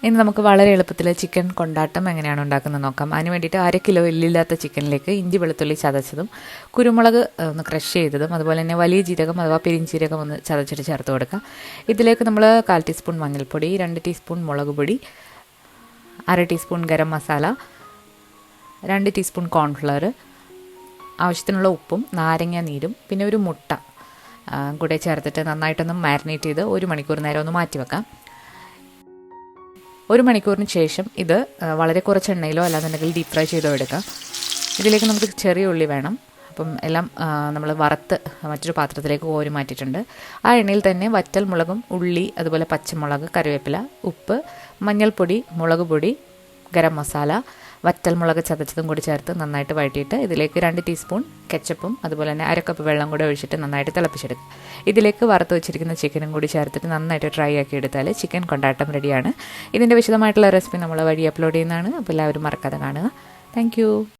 ഇനി നമുക്ക് വളരെ എളുപ്പത്തിൽ ചിക്കൻ കൊണ്ടാട്ടം എങ്ങനെയാണ് ഉണ്ടാക്കുന്നത് നോക്കാം. അതിന് വേണ്ടിയിട്ട് 1/2 കിലോ എല്ലില്ലാത്ത ചിക്കനിലേക്ക് ഇഞ്ചി വെളുത്തുള്ളി ചതച്ചതും കുരുമുളക് ഒന്ന് ക്രഷ് ചെയ്തതും അതുപോലെ തന്നെ വലിയ ജീരകം അഥവാ പെരിഞ്ജീരകം ഒന്ന് ചതച്ചിട്ട് ചേർത്ത് കൊടുക്കാം. ഇതിലേക്ക് നമ്മൾ 1/4 ടീസ്പൂൺ മഞ്ഞൾപ്പൊടി, 2 ടീസ്പൂൺ മുളക് പൊടി, 1/2 teaspoon garam masala, 2 teaspoon cornflour, ആവശ്യത്തിനുള്ള ഉപ്പും നാരങ്ങ നീരും പിന്നെ ഒരു മുട്ട കൂടെ ചേർത്തിട്ട് നന്നായിട്ടൊന്ന് മാരിനേറ്റ് ചെയ്ത് 1 മണിക്കൂർ നേരം ഒന്ന് മാറ്റി വെക്കാം. 1 മണിക്കൂറിന് ശേഷം ഇത് വളരെ കുറച്ച് എണ്ണയിലോ അല്ലാന്നുണ്ടെങ്കിൽ ഡീപ് ഫ്രൈ ചെയ്തോ എടുക്കാം. ഇതിലേക്ക് നമുക്ക് ചെറിയ ഉള്ളി വേണം. അപ്പം എല്ലാം നമ്മൾ വറുത്ത് മറ്റൊരു പാത്രത്തിലേക്ക് കോരി മാറ്റിയിട്ടുണ്ട്. ആ എണ്ണയിൽ തന്നെ വറ്റൽ മുളകും ഉള്ളി അതുപോലെ പച്ചമുളക്, കറിവേപ്പില, ഉപ്പ്, മഞ്ഞൾപ്പൊടി, മുളക് പൊടി, ഗരം മസാല, വറ്റൽ മുളക് ചതച്ചതും കൂടി ചേർത്ത് നന്നായിട്ട് വഴറ്റിയിട്ട് ഇതിലേക്ക് 2 ടീസ്പൂൺ കെച്ചപ്പും അതുപോലെ തന്നെ 1/2 കപ്പ് വെള്ളം കൂടെ ഒഴിച്ചിട്ട് നന്നായിട്ട് തിളപ്പിച്ചെടുക്കുക. ഇതിലേക്ക് വറുത്ത് വെച്ചിരിക്കുന്ന ചിക്കനും കൂടി ചേർത്തിട്ട് നന്നായിട്ട് ഡ്രൈ ആക്കി എടുത്താൽ ചിക്കൻ കൊണ്ടാട്ടം റെഡിയാണ്. ഇതിൻ്റെ വിശദമായിട്ടുള്ള റെസിപ്പി നമ്മൾ വഴി അപ്ലോഡ് ചെയ്യുന്നതാണ്. അപ്പോൾ എല്ലാവരും മറക്കാതെ കാണുക. താങ്ക്